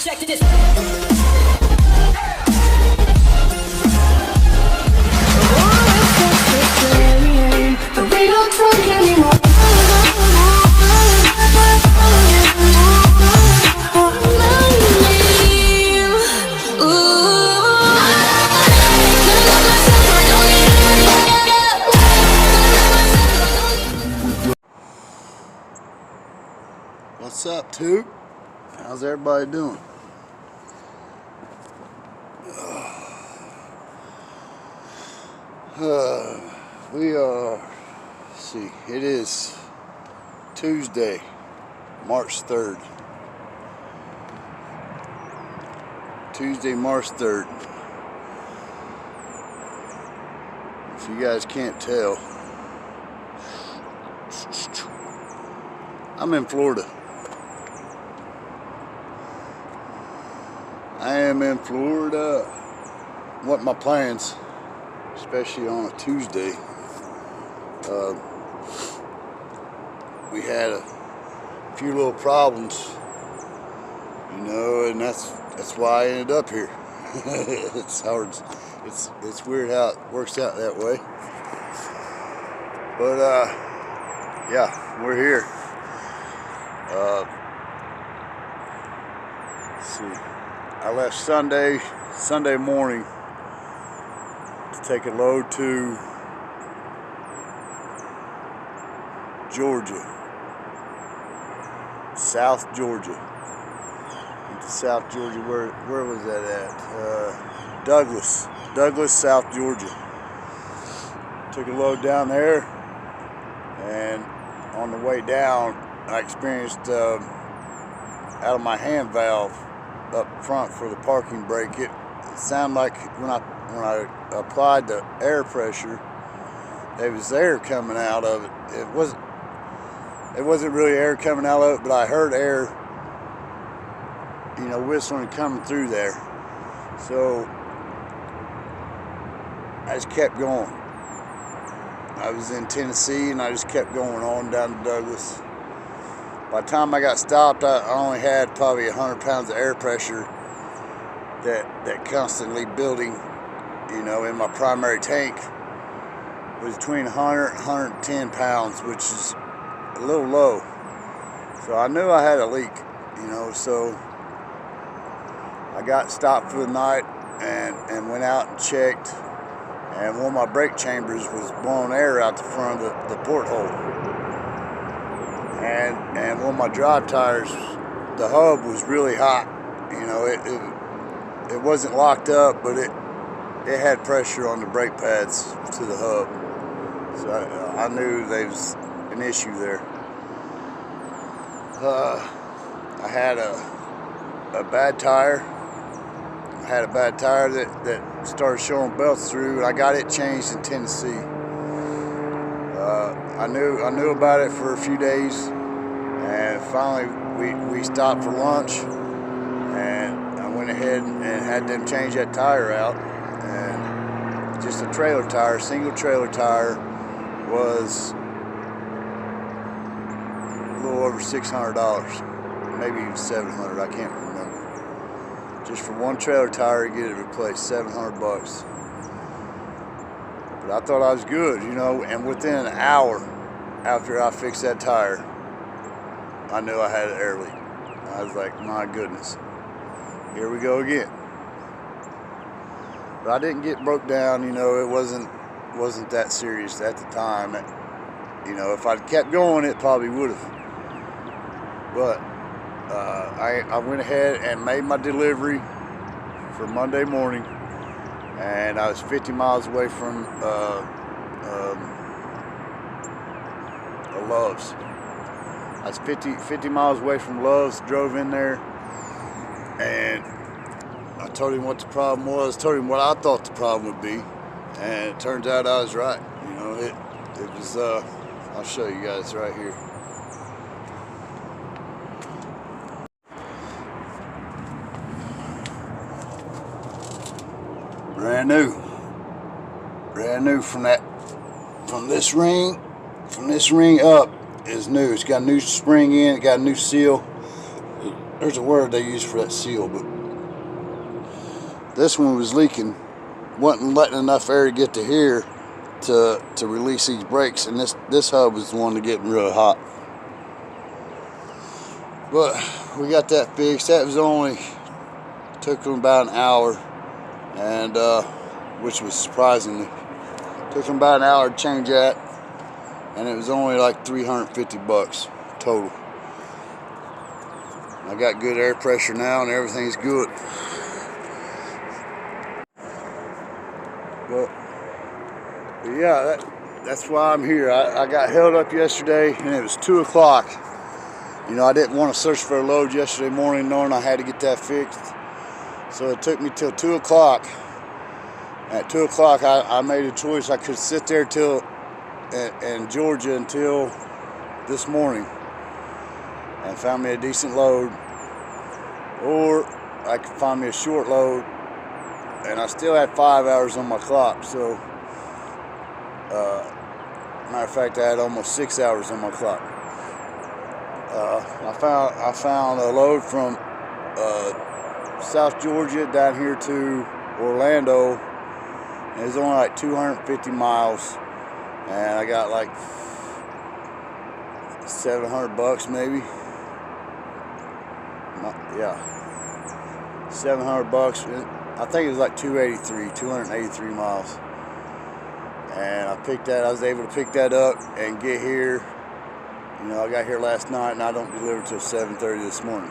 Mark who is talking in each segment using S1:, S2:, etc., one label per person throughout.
S1: Check this. But we don't talk anymore.
S2: What's up, Toot? How's everybody doing? Let's see, it is Tuesday, March 3rd. Tuesday, March 3rd. If you guys can't tell, I'm in Florida. I am in Florida. What my plans, especially on a Tuesday. We had a few little problems, you know, and that's why I ended up here. It's hard. It's weird how it works out that way. But yeah, we're here. Let's see. I left Sunday morning to take a load to Georgia, South Georgia. Into South Georgia, where was that at? Douglas, South Georgia. Took a load down there, and on the way down, I experienced out of my hand valve up front for the parking brake. It sounded like when I applied the air pressure, there was air coming out of it. It wasn't really air coming out of it, but I heard air, you know, whistling coming through there. So I just kept going. I was in Tennessee, and I just kept going on down to Douglas. By the time I got stopped, I only had probably 100 pounds of air pressure that constantly building, you know, in my primary tank was between 100 and 110 pounds, which is a little low. So I knew I had a leak, you know, so I got stopped for the night and went out and checked, and one of my brake chambers was blowing air out the front of the porthole. And one of my drive tires, the hub was really hot. You know, it wasn't locked up, but it had pressure on the brake pads to the hub. So I knew there was an issue there. I had a bad tire. I had a bad tire that started showing belts through, and I got it changed in Tennessee. I knew about it for a few days, and finally we stopped for lunch, and I went ahead and had them change that tire out. And just a trailer tire, single trailer tire, was a little over $600, maybe even $700. I can't remember. Just for one trailer tire to get it replaced, $700. But I thought I was good, you know, and within an hour after I fixed that tire, I knew I had an air leak. I was like, my goodness, here we go again. But I didn't get broke down, you know, it wasn't that serious at the time. You know, if I'd kept going, it probably would have. But I went ahead and made my delivery for Monday morning, and I was 50 miles away from Love's. I was 50 miles away from Love's, drove in there, and I told him what the problem was, told him what I thought the problem would be, and it turns out I was right. You know, it was, I'll show you guys right here. Brand new from this ring up is new. It's got a new spring in, it got a new seal. there's a word they use for that seal, but this one was leaking, wasn't letting enough air to get to here to release these brakes, and this hub was the one that getting real hot. But we got that fixed. That was only took them about an hour, and which was surprisingly took them about an hour to change that, and it was only like 350 bucks total. I got good air pressure now, and everything's good. But yeah, that's why I'm here. I got held up yesterday, and it was 2 o'clock. You know, I didn't want to search for a load yesterday morning, knowing I had to get that fixed. So it took me till 2 o'clock. At 2 o'clock, I made a choice. I could sit there till in Georgia until this morning and found me a decent load, or I could find me a short load, and I still had 5 hours on my clock. So, matter of fact, I had almost 6 hours on my clock. I found a load from South Georgia down here to Orlando. It was only like 250 miles, and I got like 700 bucks maybe. Yeah, 700 bucks. I think it was like 283 miles. And I was able to pick that up and get here. You know, I got here last night, and I don't deliver till 7:30 this morning.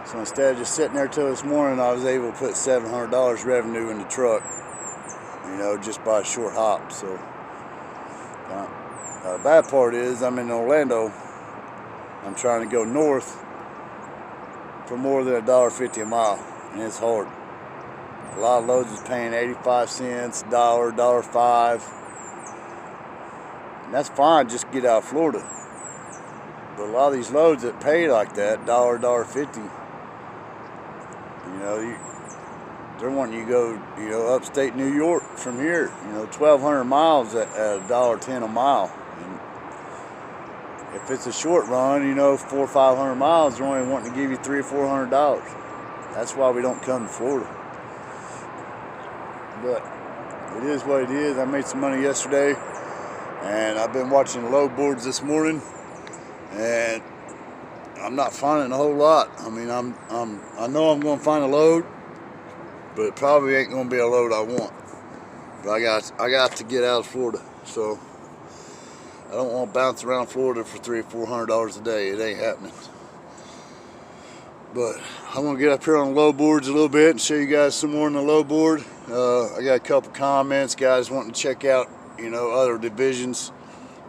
S2: So instead of just sitting there till this morning, I was able to put $700 revenue in the truck, you know, just by a short hop. So the bad part is I'm in Orlando. I'm trying to go north for more than $1.50 a mile, and it's hard. A lot of loads is paying 85 cents, $1.05. And that's fine, just get out of Florida. But a lot of these loads that pay like that, $1.50, you know, they're wanting you to go, you know, upstate New York from here, you know, 1,200 miles at $1.10 a mile. And if it's a short run, you know, 400 or 500 miles, they're only wanting to give you $300 or $400. That's why we don't come to Florida. But it is what it is. I made some money yesterday, and I've been watching the load boards this morning, and I'm not finding a whole lot. I mean, I know I'm going to find a load, but it probably ain't going to be a load I want. But I got to get out of Florida, so I don't want to bounce around Florida for $300 or $400 a day. It ain't happening. But I'm gonna get up here on the load boards a little bit and show you guys some more on the load board. I got a couple comments, guys wanting to check out, you know, other divisions.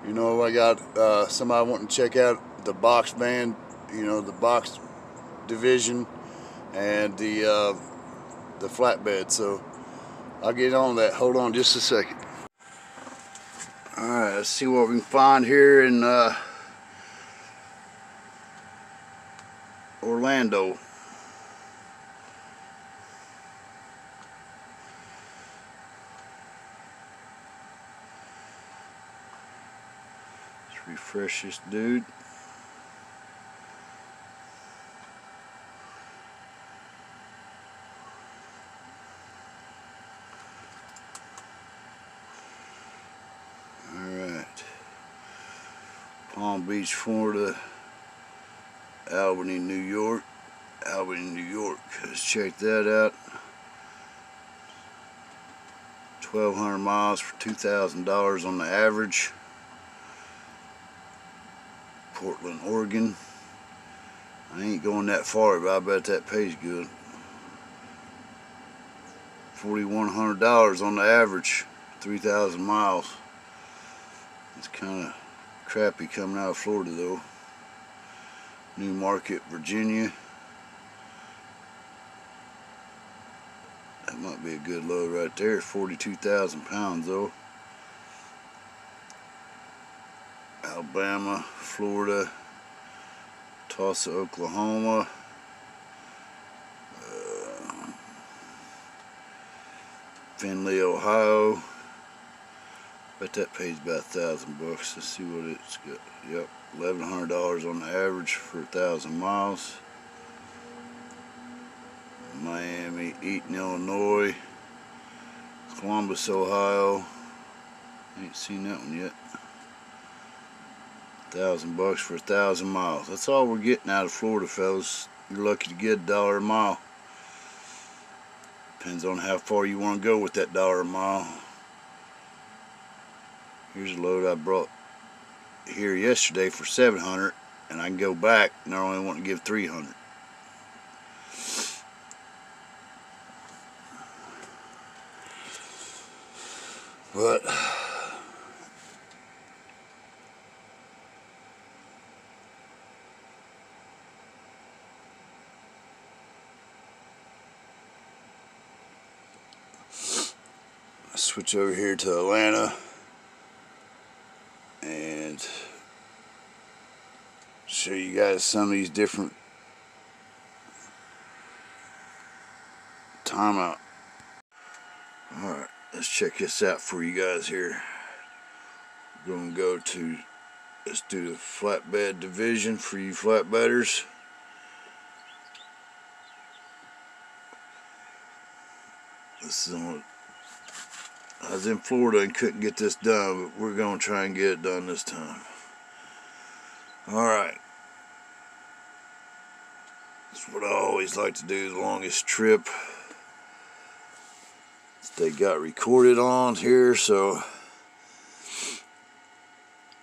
S2: You know, I got somebody wanting to check out the box van, you know, the box division, and the flatbed. So I'll get on that. Hold on just a second. All right, let's see what we can find here in Orlando. Let's refresh this dude. Alright. Palm Beach, Florida. Albany, New York. Albany, New York. Let's check that out. 1,200 miles for $2,000 on the average. Portland, Oregon. I ain't going that far, but I bet that pays good. $4,100 on the average. 3,000 miles. It's kind of crappy coming out of Florida though. New Market, Virginia. That might be a good load right there. 42,000 pounds though. Alabama, Florida, Tulsa, Oklahoma. Findlay, Ohio. Bet that pays about $1,000 bucks. Let's see what it's got. Yep, $1,100 on the average for 1,000 miles. me Eaton, Illinois, Columbus, Ohio. Ain't seen that one yet. $1,000 for 1,000 miles. That's all we're getting out of Florida, fellas. You're lucky to get $1 a mile. Depends on how far you want to go with that $1 a mile. Here's a load I brought here yesterday for $700, and I can go back and I only want to give $300. But I switch over here to Atlanta and show you guys some of these different timeout. Alright, let's check this out for you guys here. We're going to go to, let's do the flatbed division for you flatbedders. This is on, I was in Florida and couldn't get this done, but we're going to try and get it done this time. Alright. That's what I always like to do, the longest trip. They got recorded on here, so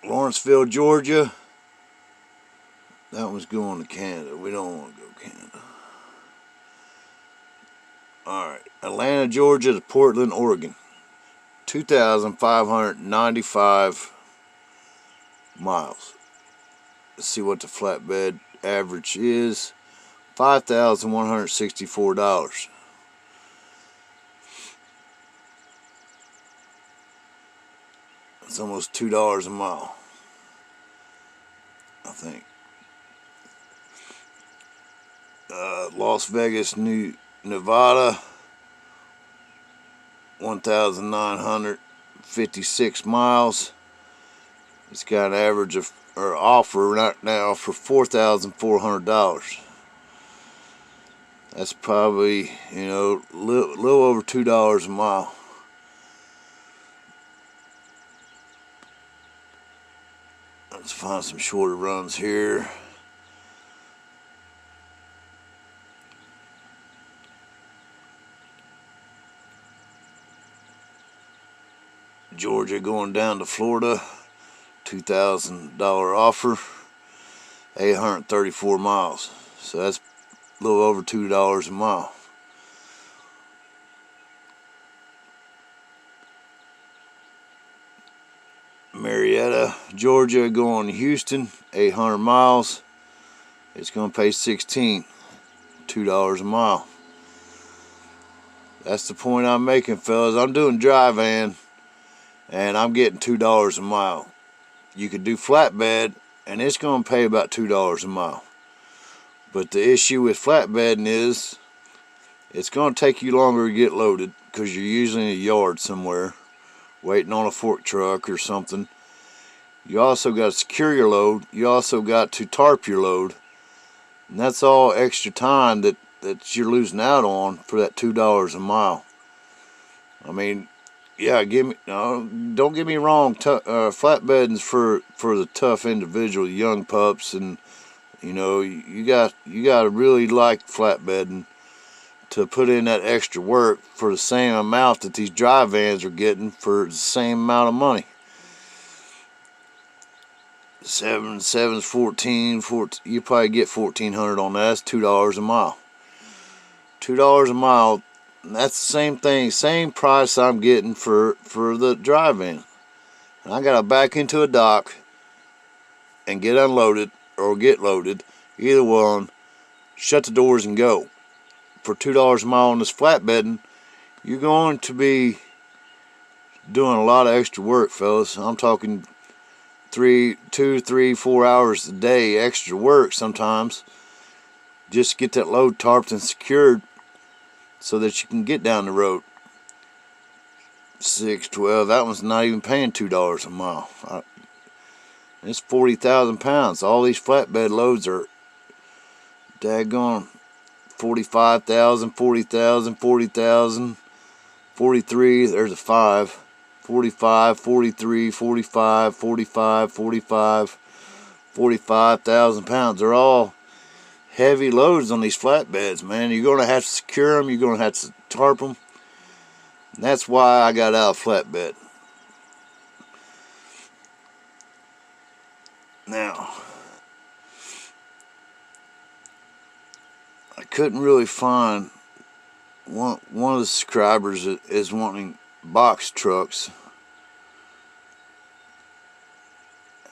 S2: Lawrenceville, Georgia. That one's going to Canada. We don't want to go Canada. Alright, Atlanta, Georgia to Portland, Oregon. 2,595 miles. Let's see what the flatbed average is. $5,164. It's almost $2 a mile, I think. Las Vegas, Nevada, 1,956 miles. It's got an average of, or offer right now for $4,400. That's probably, you know, little over $2 a mile. Let's find some shorter runs here. Georgia going down to Florida, $2,000 offer, 834 miles. So that's a little over $2 a mile. Marietta, Georgia going to Houston, 800 miles. It's going to pay $2 a mile. That's the point I'm making, fellas. I'm doing dry van, and I'm getting $2 a mile. You could do flatbed, and it's going to pay about $2 a mile. But the issue with flatbedding is it's going to take you longer to get loaded because you're usually in a yard somewhere waiting on a fork truck or something. You also got to secure your load. You also got to tarp your load. And that's all extra time that you're losing out on for that $2 a mile. I mean, yeah, don't get me wrong. Flatbedding's for the tough individual, young pups, and you know you got to really like flatbedding to put in that extra work for the same amount that these dry vans are getting for the same amount of money. 7's 14. You probably get $1,400 on that. That's $2 a mile. $2 a mile. And that's the same thing, same price I'm getting for the dry van. And I gotta back into a dock and get unloaded or get loaded, either one. Shut the doors and go. For $2 a mile on this flatbedding, you're going to be doing a lot of extra work, fellas. I'm talking 2, 3, 4 hours a day extra work sometimes, just to get that load tarped and secured so that you can get down the road. 6, 12, that one's not even paying $2 a mile. It's 40,000 pounds. All these flatbed loads are daggone 45,000, 40,000, 40,000, 43, there's a 5, 45, 43, 45, 45, 45, 45,000 pounds. They're all heavy loads on these flatbeds, man. You're going to have to secure them. You're going to have to tarp them. And that's why I got out of flatbed. Now, I couldn't really find one of the subscribers that is wanting box trucks,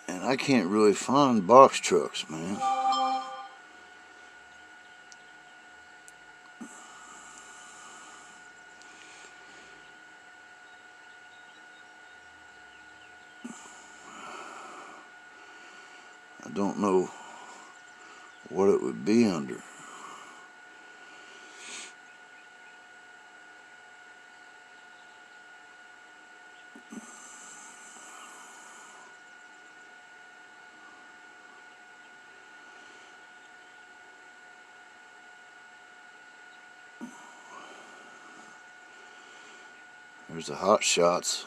S2: and I can't really find box trucks, man. I don't know what it would be under. There's a Hot Shots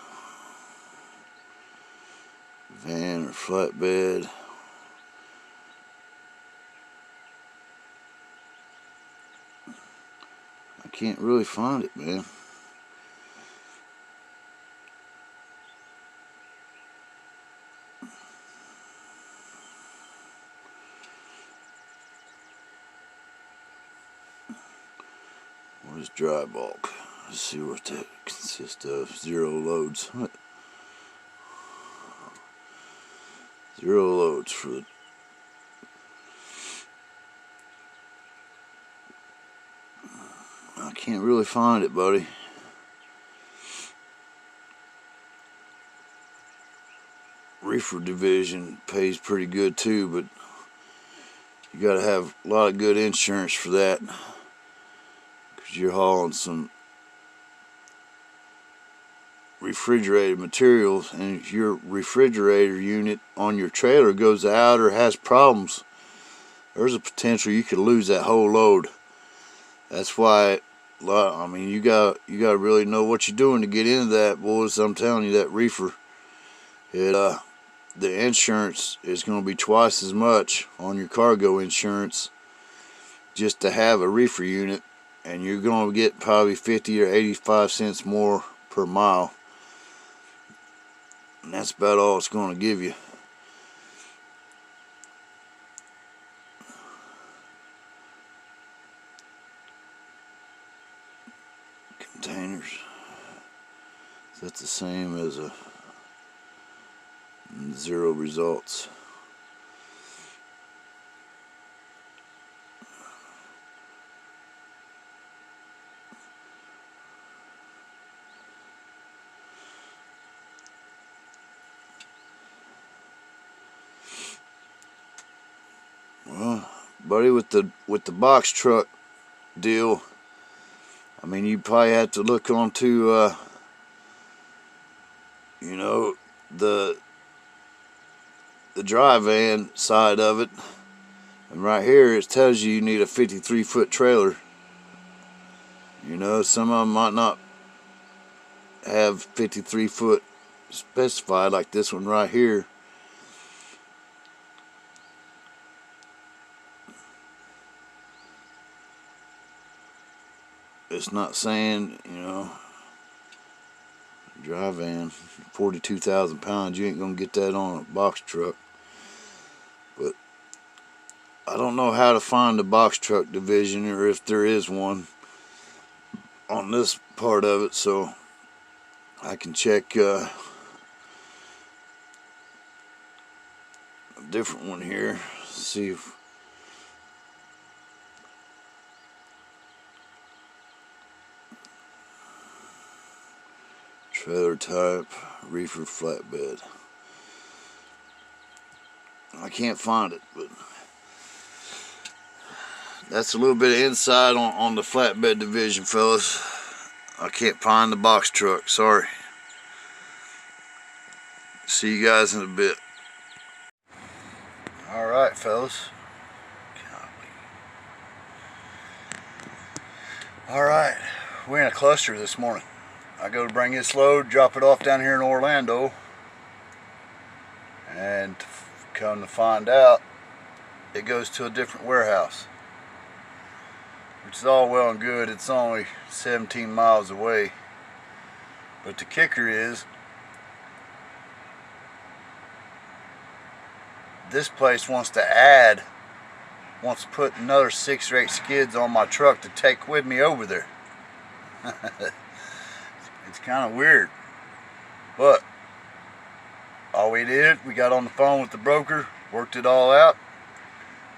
S2: van or flatbed. I can't really find it, man. What is dry bulk? Let's see what that consists of. 0 loads. 0 loads for the I can't really find it, buddy. Reefer division pays pretty good too, but you gotta have a lot of good insurance for that, because you're hauling some refrigerated materials, and if your refrigerator unit on your trailer goes out or has problems, there's a potential you could lose that whole load. That's why, I mean, you got to really know what you're doing to get into that, boys. I'm telling you, that reefer, the insurance is going to be twice as much on your cargo insurance just to have a reefer unit, and you're going to get probably 50 or 85 cents more per mile, and that's about all it's going to give you. Containers. That's the same as a 0 results. Well, buddy, with the box truck deal, I mean, you probably have to look onto you know, the dry van side of it, and right here it tells you need a 53-foot trailer. You know, some of them might not have 53-foot specified, like this one right here. It's not saying, you know, dry van, 42,000 pounds, you ain't gonna get that on a box truck. But I don't know how to find the box truck division, or if there is one on this part of it, so I can check a different one here, see if trailer type, reefer flatbed. I can't find it, but that's a little bit of insight on the flatbed division, fellas. I can't find the box truck, sorry. See you guys in a bit. Alright, fellas. Alright, we're in a cluster this morning. I go to bring this load, drop it off down here in Orlando, and come to find out it goes to a different warehouse, which is all well and good. It's only 17 miles away, but the kicker is this place wants to put another 6 or 8 skids on my truck to take with me over there. It's kind of weird, but all we did, we got on the phone with the broker, worked it all out,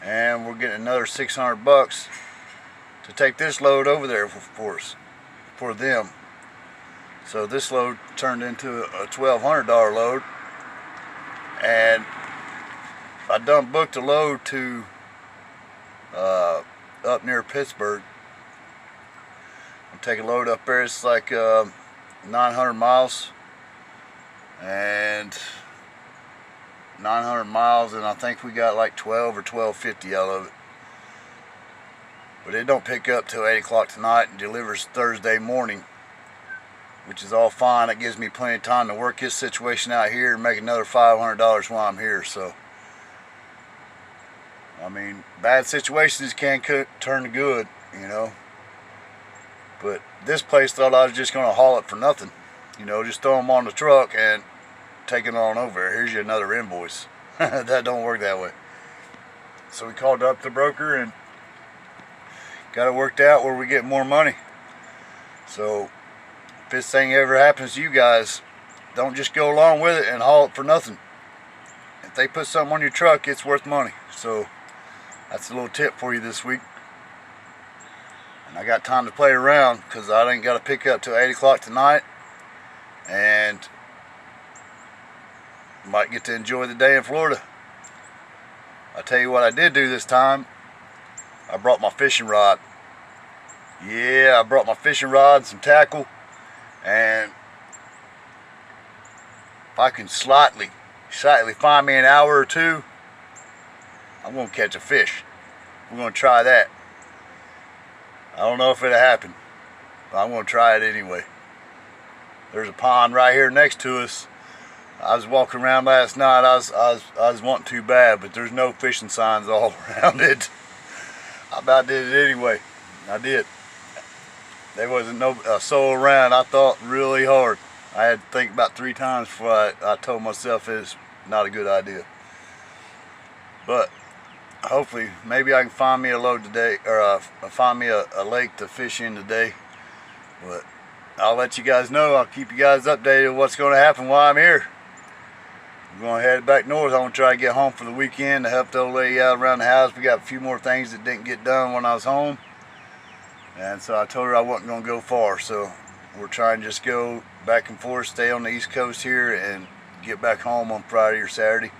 S2: and we're getting another $600 to take this load over there for us, for them. So this load turned into a $1,200 load, and I done booked a load to up near Pittsburgh. I'm taking a load up there. It's like 900 miles, and I think we got like 12 or 12.50 out of it. But it don't pick up till 8 o'clock tonight and delivers Thursday morning, which is all fine. It gives me plenty of time to work this situation out here and make another $500 while I'm here. So I mean, bad situations can turn to good, you know. But this place thought I was just going to haul it for nothing. You know, just throw them on the truck and take it on over. Here's you another invoice. That don't work that way. So we called up the broker and got it worked out where we get more money. So if this thing ever happens to you guys, don't just go along with it and haul it for nothing. If they put something on your truck, it's worth money. So that's a little tip for you this week. And I got time to play around because I ain't got to pick up till 8 o'clock tonight, and might get to enjoy the day in Florida. I tell you what I did do this time. I brought my fishing rod. Yeah, I brought my fishing rod and some tackle, and if I can slightly find me an hour or two, I'm going to catch a fish. We're going to try that. I don't know if it'll happen, but I'm going to try it anyway. There's a pond right here next to us. I was walking around last night. I was wanting too bad, but there's no fishing signs all around it. I about did it anyway. I did. There wasn't no soul around. I thought really hard. I had to think about 3 times before I told myself it's not a good idea. But hopefully, maybe I can find me a load today, or find me a lake to fish in today. But I'll let you guys know. I'll keep you guys updated on what's going to happen while I'm here. I'm going to head back north. I'm going to try to get home for the weekend to help the old lady out around the house. We got a few more things that didn't get done when I was home, and so I told her I wasn't going to go far. So we're trying to just go back and forth, stay on the East Coast here, and get back home on Friday or Saturday.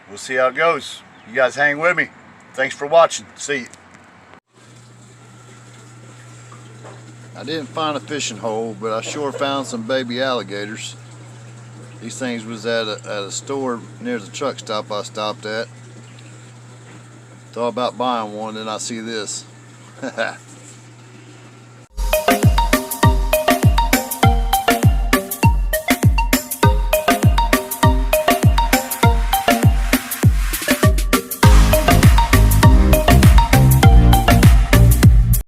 S2: We'll see how it goes. You guys hang with me. Thanks for watching. See you. I didn't find a fishing hole, but I sure found some baby alligators. These things was at a store near the truck stop I stopped at. Thought about buying one, then I see this.